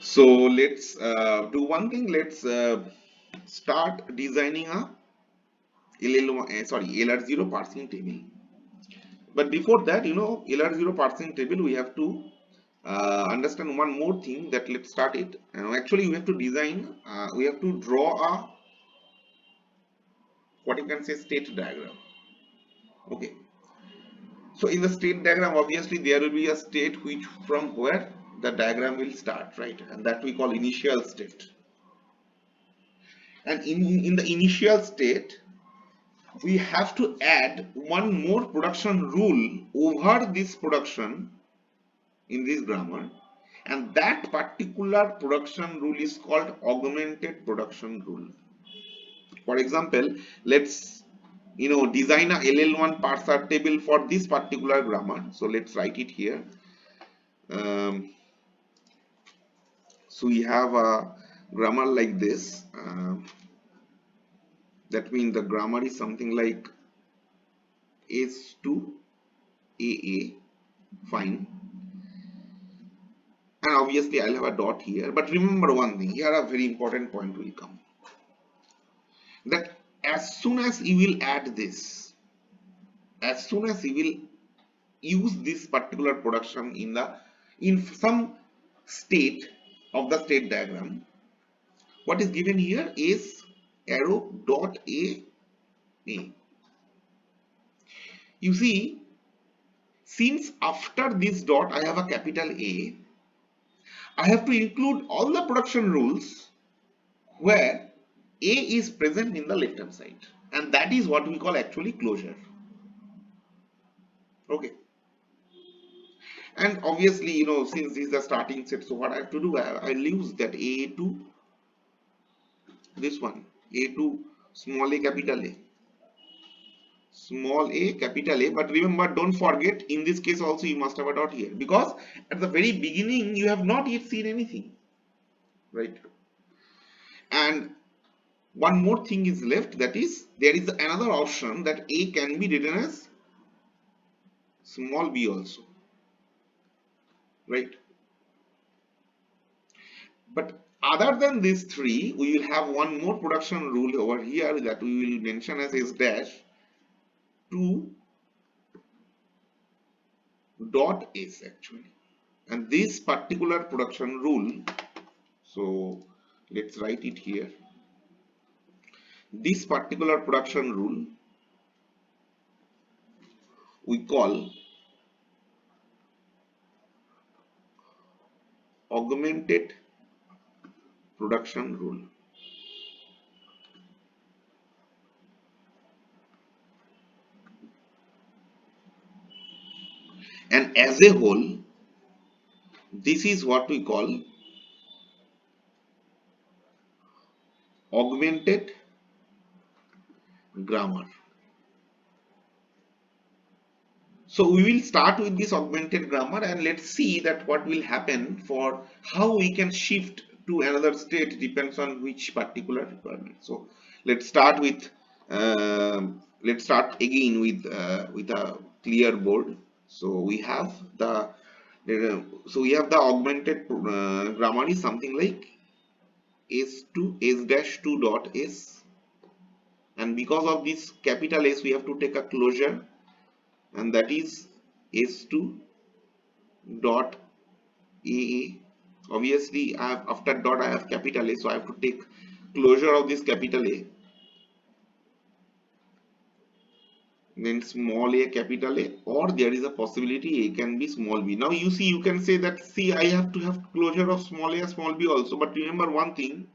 So let's do one thing. Let's start designing a LR0 parsing table. But before that, LR0 parsing table, we have to understand one more thing. That let's start it. Actually, we have to design. We have to draw a what you can say state diagram. Okay. So in the state diagram, obviously there will be a state which from where the diagram will start, right? And that we call initial state. And in the initial state, we have to add one more production rule over this production in this grammar, and that particular production rule is called augmented production rule. For example, let's design a LL1 parser table for this particular grammar. So let's write it here. um, so we have a grammar like this. That means the grammar is something like S to AA, fine. And obviously I'll have a dot here, but remember one thing, here a very important point will come, that as soon as you will add this, as soon as you will use this particular production in some state of the state diagram, what is given here is arrow dot a. You see, since after this dot I have a capital A, I have to include all the production rules where A is present in the left hand side, and that is what we call actually closure. Okay. And obviously, since this is the starting set, so what I have to do, I'll use that A to this one, A to small a capital A, small a capital A. But remember, don't forget, in this case also you must have a dot here, because at the very beginning you have not yet seen anything, right? And one more thing is left, that is there is another option that A can be written as small b also, right? But other than these three, we will have one more production rule over here that we will mention as S dash 2 dot S actually. And this particular production rule, so let's write it here. This particular production rule we call augmented production rule. And as a whole, this is what we call augmented grammar. So we will start with this augmented grammar, and let's see that what will happen for how we can shift to another state depends on which particular requirement. So let's start with let's start again with a clear board. So we have the augmented grammar is something like s dash 2 dot s, and because of this capital S we have to take a closure, and that is s2 dot aa. Obviously I have, after dot I have capital A, so I have to take closure of this capital A, then small a capital A, or there is a possibility A can be small b. Now you see, you can say that, see, I have to have closure of small a small b also, but remember one thing,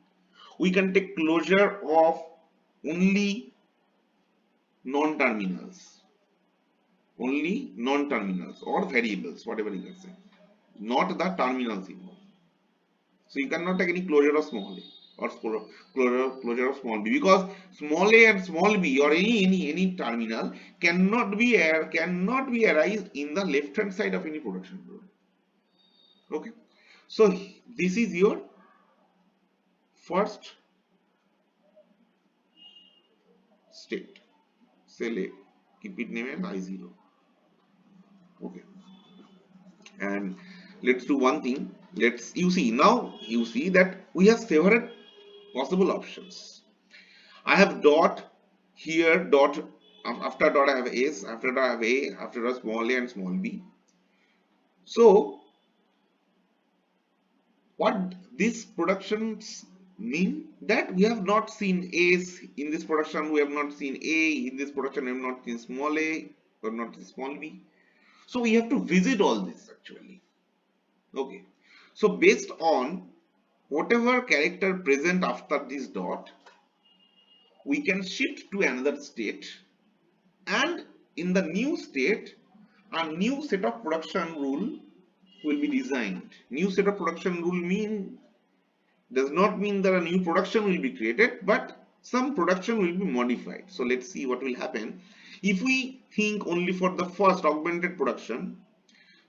we can take closure of only non-terminals, or variables, whatever you can say, not the terminals involved. So you cannot take any closure of small a or closure of small b, because small a and small b or any terminal cannot be arise in the left hand side of any production group. Okay, so this is your first state. Say keep it name as I0. Okay, and let's do one thing. You see, now you see that we have several possible options. I have dot here, dot after dot I have s, after dot I have a, after dot small a and small b. So what these productions mean, that we have not seen a's in this production, we have not seen a in this production, we have not seen small a, or not seen small b. So we have to visit all this actually. Okay. So based on whatever character present after this dot, we can shift to another state, and in the new state a new set of production rule will be designed. New set of production rule does not mean that a new production will be created, but some production will be modified. So let's see what will happen if we think only for the first augmented production.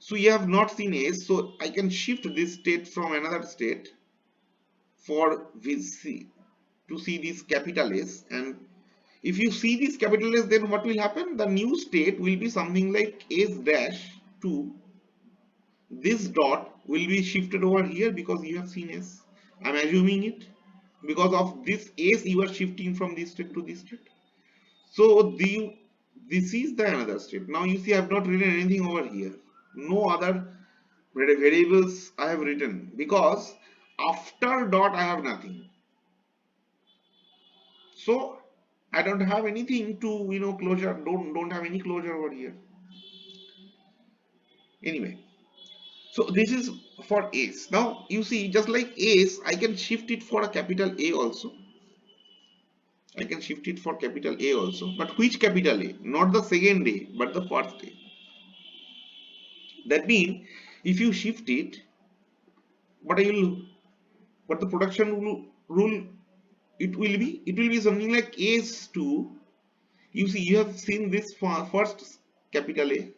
So you have not seen S, so I can shift this state from another state for VC to see this capital S, and if you see this capital S, then what will happen? The new state will be something like S dash 2. This dot will be shifted over here because you have seen S. I'm assuming it. Because of this S, you are shifting from this state to this state. So this is the another state. Now you see I have not written anything over here. No other variables I have written, because after dot I have nothing. So I don't have anything to closure. Don't have any closure over here. Anyway, so this is for A's. Now you see, just like A's, I can shift it for a capital A also. I can shift it for capital A also. But which capital A? Not the second A, but the first A. That means if you shift it, what I will, what the production rule it will be something like A's 2. You see, you have seen this first capital A,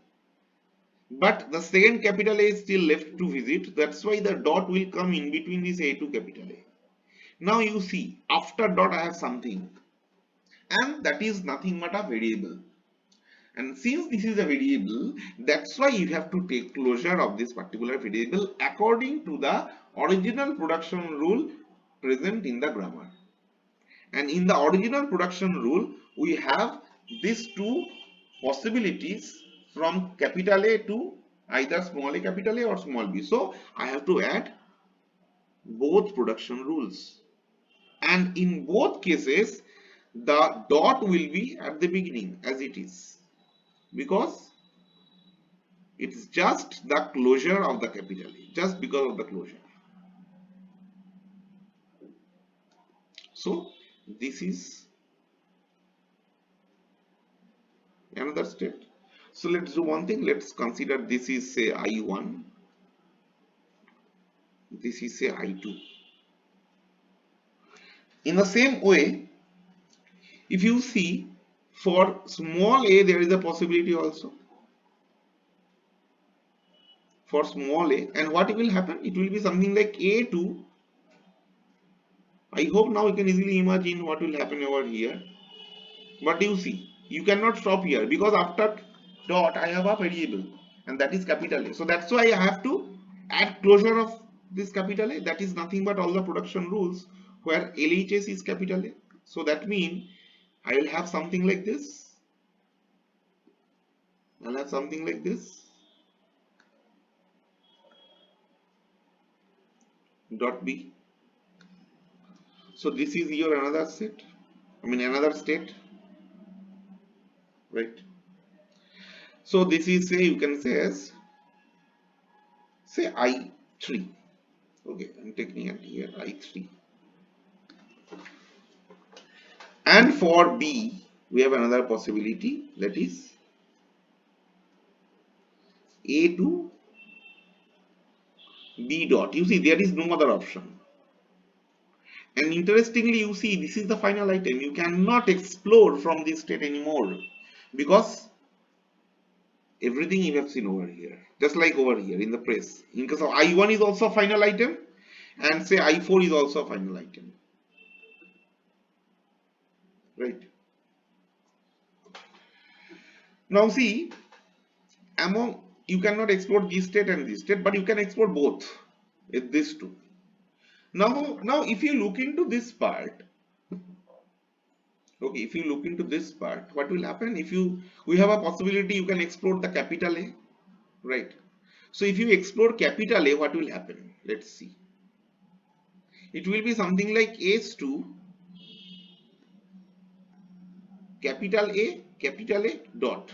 but the second capital A is still left to visit. That's why the dot will come in between this A to capital A. Now you see, after dot I have something, and that is nothing but a variable. And since this is a variable, that's why you have to take closure of this particular variable according to the original production rule present in the grammar. And in the original production rule, we have these two possibilities from capital A to either small a capital A or small b. So I have to add both production rules. And in both cases, the dot will be at the beginning as it is, because it's just the closure of the capital A, just because of the closure. So this is another state. So let's do one thing. Let's consider this is say I1, this is say I2. In the same way, if you see for small a, there is a possibility also for small a, and what will happen? It will be something like A2. I hope now you can easily imagine what will happen over here. But you see, you cannot stop here because after dot I have a variable, and that is capital A. So that's why I have to add closure of this capital A. That is nothing but all the production rules where LHS is capital A. So that means I will have something like this. I'll have something like this. Dot B. So this is your another set. I mean another state, right? So this is say you can say as say I3. Okay, I'm taking it here I3. And for B, we have another possibility, that is A to B dot. You see, there is no other option. And interestingly, you see, this is the final item. You cannot explore from this state anymore because everything you have seen over here, just like over here in the press. In case of I1 is also a final item, and say I4 is also a final item, right? Now see, among you cannot explore this state and this state, but you can explore both. with this two. Now if you look into this part, okay, if you look into this part, what will happen? If you, we have a possibility you can explore the capital A, right? So if you explore capital A, what will happen? Let's see. It will be something like S2 capital A dot,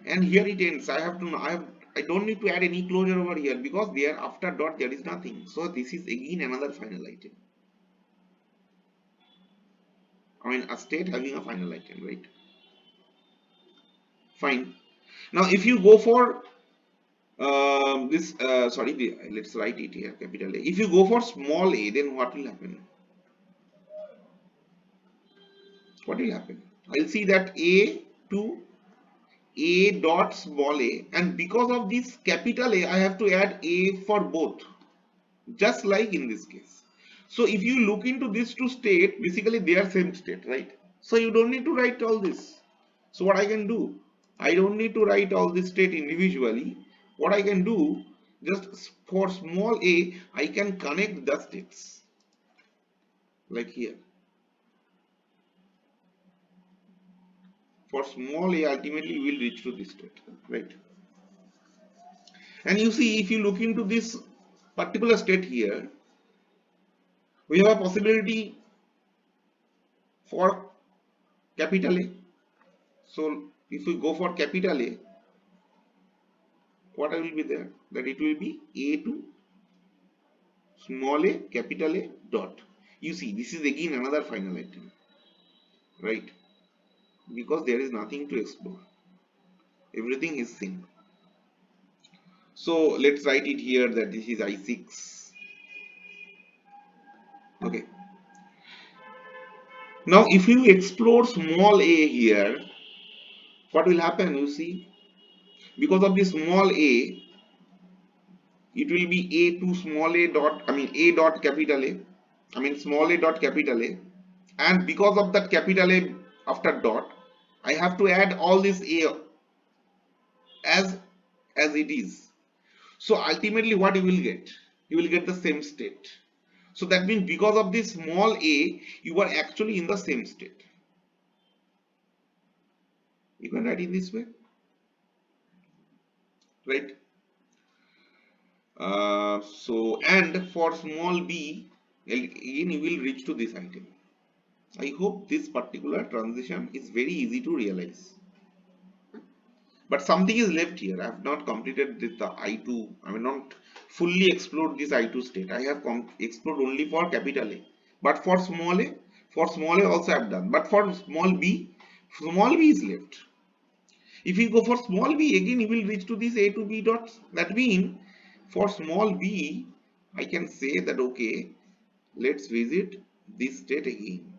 and here it ends. I don't need to add any closure over here because there after dot there is nothing. So this is again another final item. I mean a state having a final item, right? Fine. Now if you go for this sorry, let's write it here, capital A. If you go for small a, then what will happen? What will happen? I'll see that a to a dot small a, and because of this capital A I have to add a for both, just like in this case. So if you look into these two state, basically they are same state, right? So you don't need to write all this. So what I can do, I don't need to write all this state individually. What I can do, just for small a, I can connect the states like here. For small a, ultimately we will reach to this state, right? And you see, if you look into this particular state here, we have a possibility for capital A. So if we go for capital A, what will be there? That it will be A to small a capital A dot. You see, this is again another final item, right? Because there is nothing to explore. Everything is same. So let's write it here that this is I6. Okay. Now if you explore small a here, what will happen? You see, because of this small a, it will be a to small a dot, I mean a dot capital A, I mean small a dot capital A, and because of that capital A after dot, I have to add all this a as it is. So ultimately what you will get? You will get the same state. So that means because of this small a, you are actually in the same state. You can write it this way, right? So and for small b, again you will reach to this item. I hope this particular transition is very easy to realize. But something is left here. I have not completed the I2. I mean, not fully explored this I2 state. I have explored only for capital A. But for small a also I have done. But for small b is left. If you go for small b, again you will reach to this A to B dots. That means for small b, I can say that okay, let's visit this state again.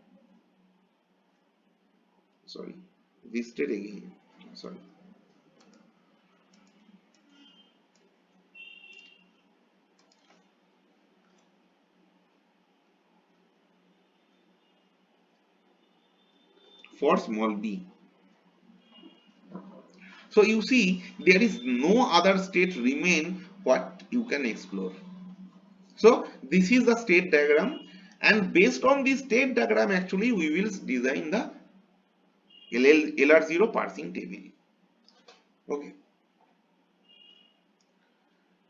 Sorry, this state again. Sorry. For small b. So you see there is no other state remain what you can explore. So this is the state diagram, and based on this state diagram actually we will design the LR0 parsing table. Okay.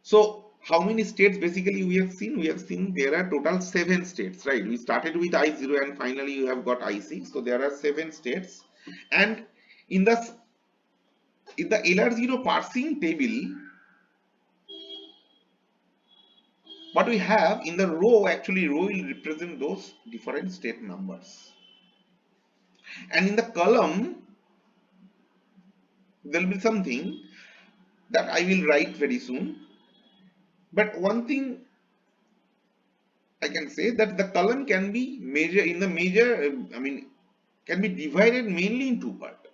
So how many states basically we have seen? We have seen there are total 7 states, right? We started with I0 and finally you have got I6. So there are 7 states, and in the LR0 parsing table, what we have in the row, actually row will represent those different state numbers, and in the column there will be something that I will write very soon. But one thing I can say that the column can be I mean can be divided mainly in two parts,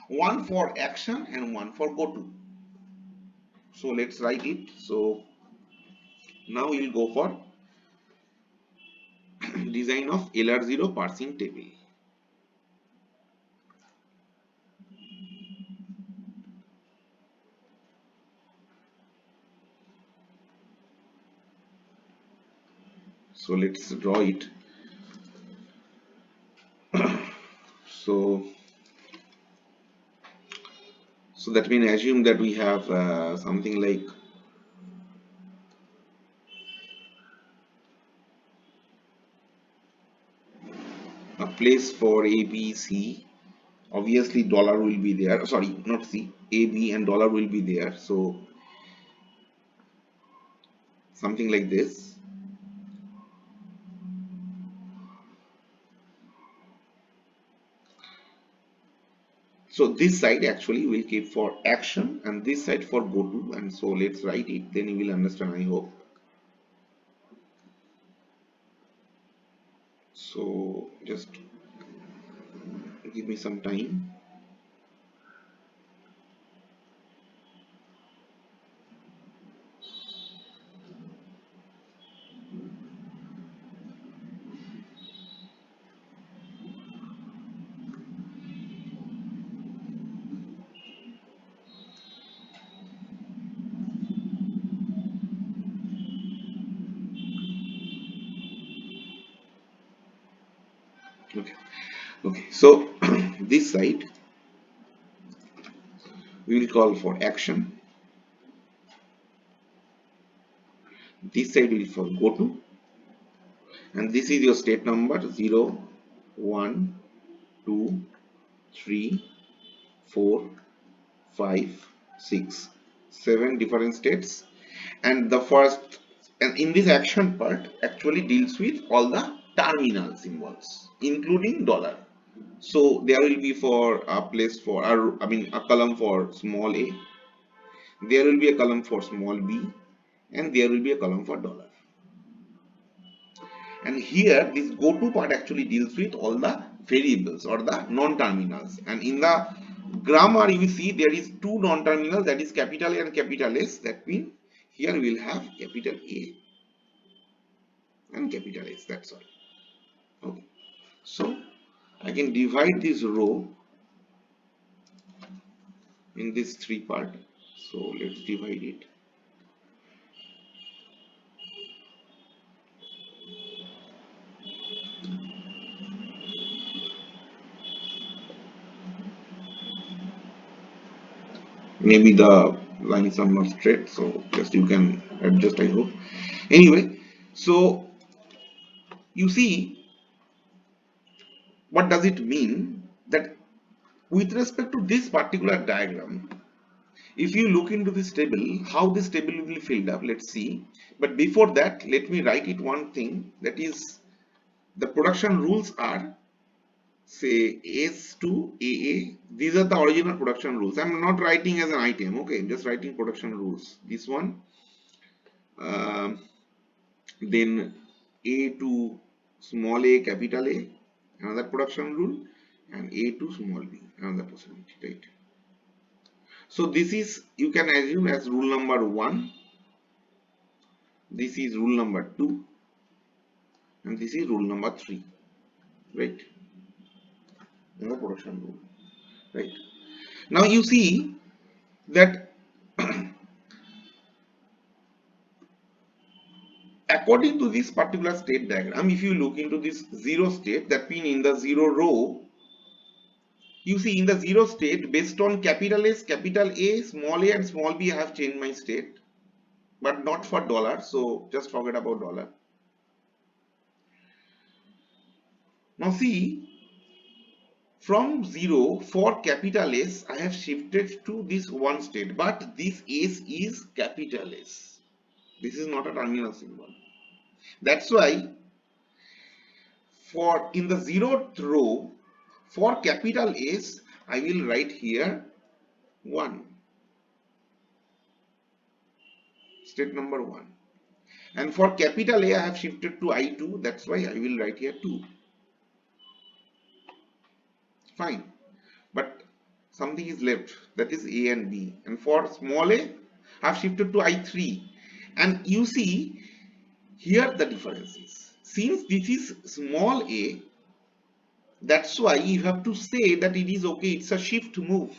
one for action and one for go to. So let's write it. So now we will go for design of LR0 parsing table. So let's draw it. So that means assume that we have something like a place for A, B, C. Obviously dollar will be there, sorry, not C, A, B and dollar will be there, so something like this. So this side actually will keep for action and this side for go to, and so let's write it, then you will understand, I hope. So just give me some time. Okay, okay, so this side we will call for action, this side will for go to, and this is your state number 0, 1, 2, 3, 4, 5, 6, 7 different states. And the first, and in this action part actually deals with all the terminal symbols including dollar. So there will be for a place for, I mean a column for small a, there will be a column for small b, and there will be a column for dollar. And here this go to part actually deals with all the variables or the non-terminals, and in the grammar you see there is two non-terminals, that is capital A and capital S. That means here we will have capital A and capital S, that's all. Okay, so I can divide this row in this three part, so let's divide it. Maybe the lines are not straight, so just you can adjust, I hope. Anyway, so you see what does it mean that with respect to this particular diagram, if you look into this table, how this table will be filled up, let's see. But before that, let me write it one thing, that is the production rules are, say, S to AA. These are the original production rules. I'm not writing as an item, okay, I'm just writing production rules. This one, um, then A to small a capital A, another production rule, and A to small b, another possibility, right? So this is, you can assume as rule number 1, this is rule number 2, and this is rule number 3, right? In the production rule, right? Now you see that according to this particular state diagram, if you look into this zero state, that means in the zero row, you see in the zero state, based on capital S, capital A, small a and small b, I have changed my state, but not for dollar, so just forget about dollar. Now see, from 0 for capital S, I have shifted to this one state, but this S is capital S. This is not a terminal symbol. That's why for in the 0th row, for capital S, I will write here 1, state number 1. And for capital A, I have shifted to I2, that's why I will write here 2. Fine. But something is left, that is A and B. And for small a, I have shifted to I3. And you see, here the difference is, since this is small a, that's why you have to say that it is okay, it's a shift move.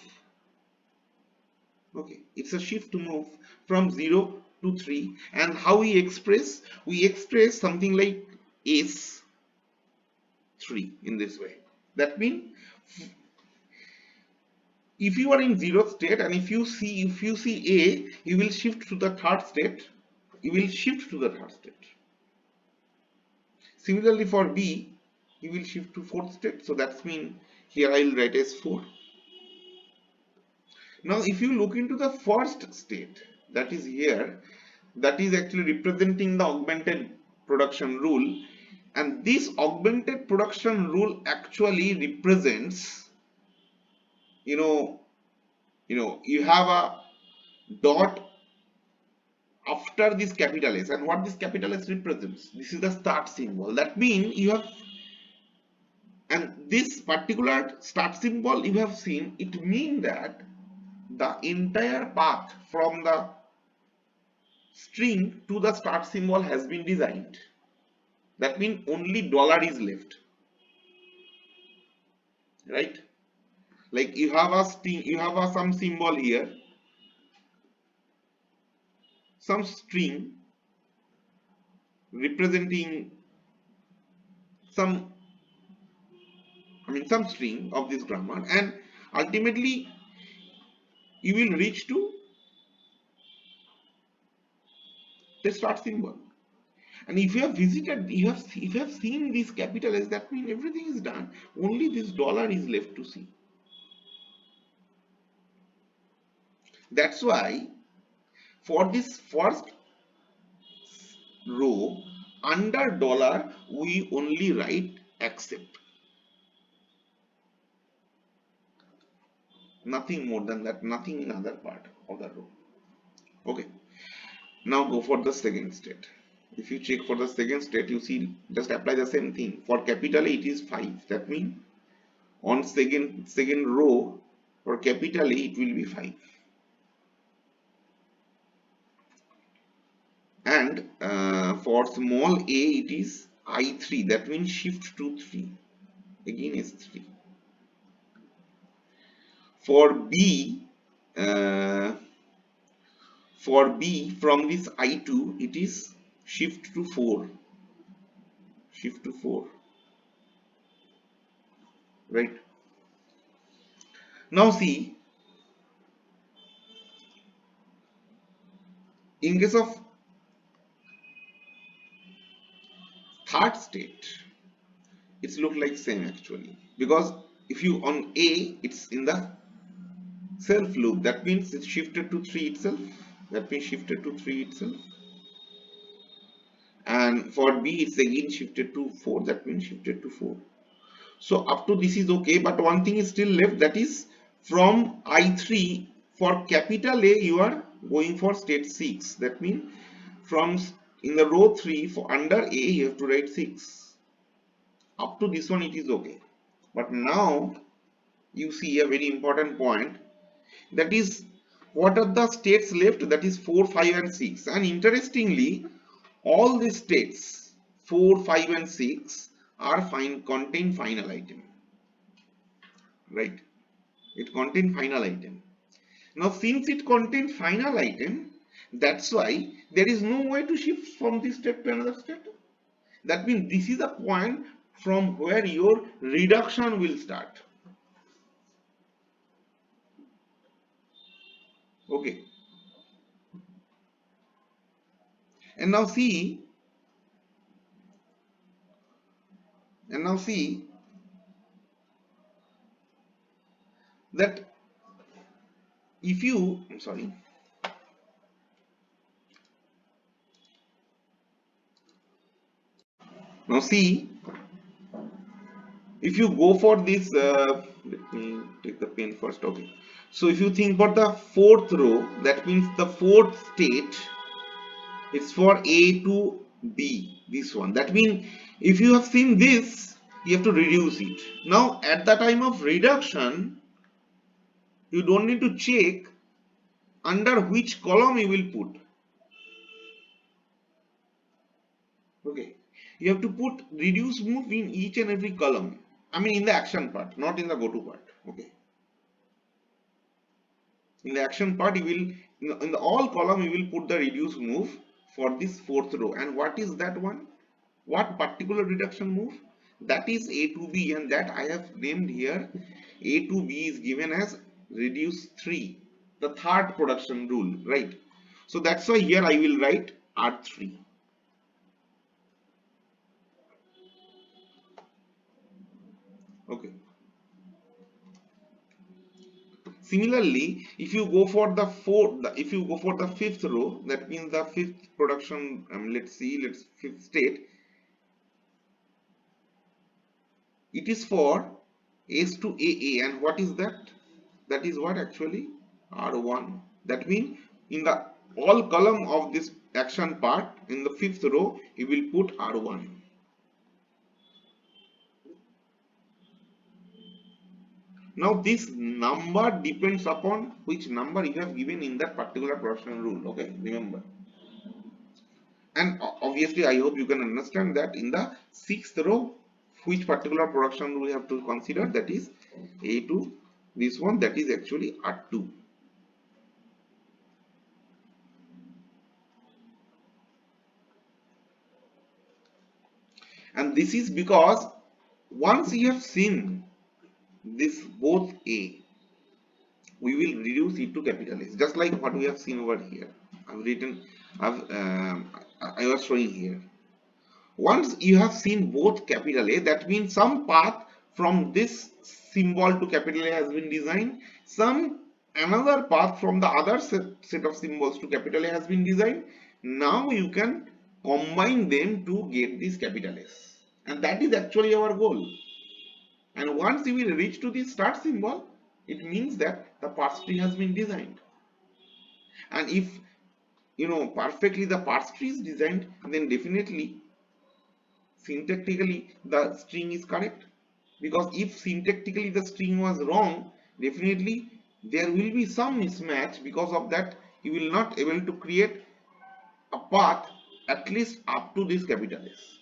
Okay, it's a shift move from 0 to 3. And how we express? We express something like S3 in this way. That means if you are in zeroth state and if you see A, you will shift to the third state. You will shift to the third state. Similarly for B, you will shift to fourth state. So that's mean here I will write as 4. Now if you look into the first state, that is here, that is actually representing the augmented production rule, and this augmented production rule actually represents, you have a dot after this capital S, and what this capital S represents, this is the start symbol. That means you have, and this particular start symbol you have seen, it means that the entire path from the string to the start symbol has been designed. That means only dollar is left, right? Like you have a string, you have some symbol here, some string representing some, some string of this grammar, and ultimately you will reach to the start symbol. And if you have visited, if you have seen this capital S, that means everything is done. Only this dollar is left to see. That's why for this first row under dollar we only write accept. Nothing more than that, nothing in other part of the row. Okay. Now go for the second state. If you check for the second state, you see, just apply the same thing. For capital A it is 5. That means on second row for capital A it will be 5. And for small a it is I3. That means shift to 3. Again is 3. For B, from this I2 it is shift to 4. Shift to 4. Right. Now see, in case of third state, it's look like same actually, because if you on A, it's in the self loop. That means it's shifted to 3 itself. That means shifted to 3 itself. And for B, it's again shifted to 4. That means shifted to 4. So up to this is okay, but one thing is still left, that is from I3 for capital A you are going for state 6. That means from in the row 3 for under A you have to write 6. Up to this one it is okay. But now you see a very important point, that is what are the states left, that is 4, 5 and 6. And interestingly, all these states 4, 5 and 6 are contain final item, right? It contain final item. Now since it contains final item, that's why there is no way to shift from this state to another state. That means this is a point from where your reduction will start. Okay. And now see, that if you, now see, if you go for this, let me take the pen first. Okay. So if you think about the fourth row, that means the fourth state, it's for A to B, this one. That means if you have seen this, you have to reduce it. Now at the time of reduction, you don't need to check under which column you will put. Okay, you have to put reduce move in each and every column. I mean in the action part, not in the go to part. Okay, in the action part you will, in the all column you will put the reduce move for this fourth row. And what is that one? What particular reduction move? That is A to B, and that I have named here A to B is given as reduce 3, the third production rule, right? So that's why here I will write R3. Okay. Similarly, if you go for the if you go for the fifth row, that means the fifth production, let's fifth state, it is for S to AA, and what is that? That is what actually R1. That means in the all column of this action part in the fifth row, you will put R1. Now this number depends upon which number you have given in that particular production rule. Okay, remember. And obviously, I hope you can understand that in the sixth row, which particular production rule we have to consider, that is A2. This one, that is actually R2. And this is because once you have seen this both A, we will reduce it to capital S, just like what we have seen over here. I've written, I was showing here. Once you have seen both capital A, that means some path from this symbol to capital A has been designed, some another path from the other set of symbols to capital A has been designed. Now you can combine them to get this capital S, and that is actually our goal. And once you will reach to the start symbol, it means that the parse tree has been designed. And if you know perfectly the parse tree is designed, then definitely syntactically the string is correct. Because if syntactically the string was wrong, definitely there will be some mismatch. Because of that, you will not able to create a path at least up to this capital S.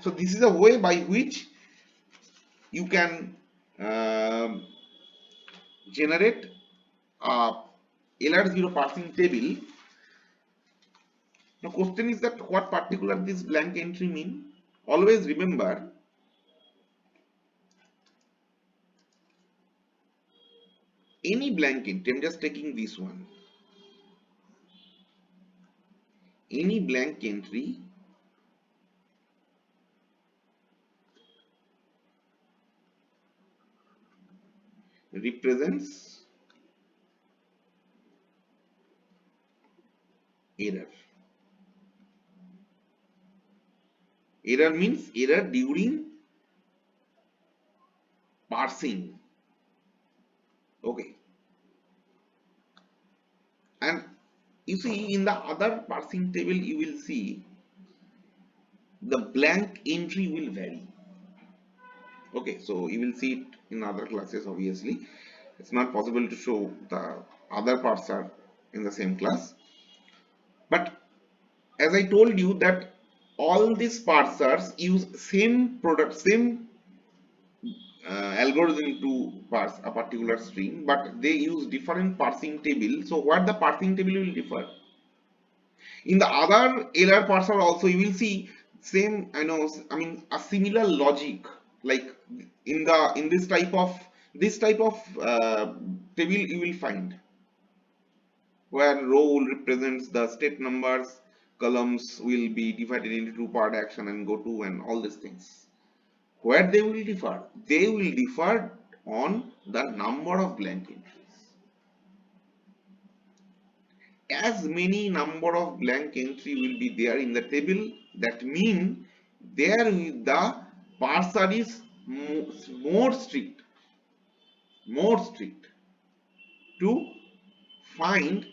So this is a way by which you can generate a LR0 parsing table. Now question is that what particular this blank entry mean? Always remember any blank entry, I'm just taking this one, any blank entry represents error. Error means error during parsing. Okay. And you see in the other parsing table, you will see the blank entry will vary. Okay, so you will see it in other classes. Obviously, it's not possible to show the other parser in the same class. But as I told you that all these parsers use same product, same algorithm to parse a particular string, but they use different parsing table. So what the parsing table will differ? In the other LR parser also you will see same, I mean a similar logic, like in this type of table you will find where row represents the state numbers, columns will be divided into two part action and go to and all these things. Where they will differ? They will differ on the number of blank entries. As many number of blank entry will be there in the table, that mean there the parser is more strict, to find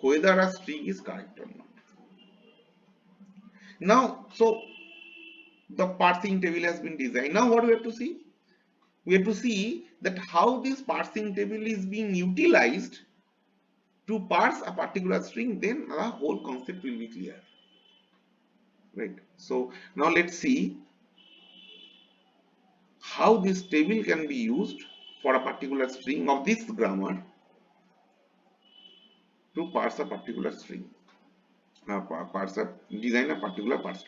whether a string is correct or not. Now, so the parsing table has been designed. Now what we have to see? We have to see that how this parsing table is being utilized to parse a particular string, then the whole concept will be clear. Right. So now let's see how this table can be used for a particular string of this grammar to parse a particular string. parser design a particular parser.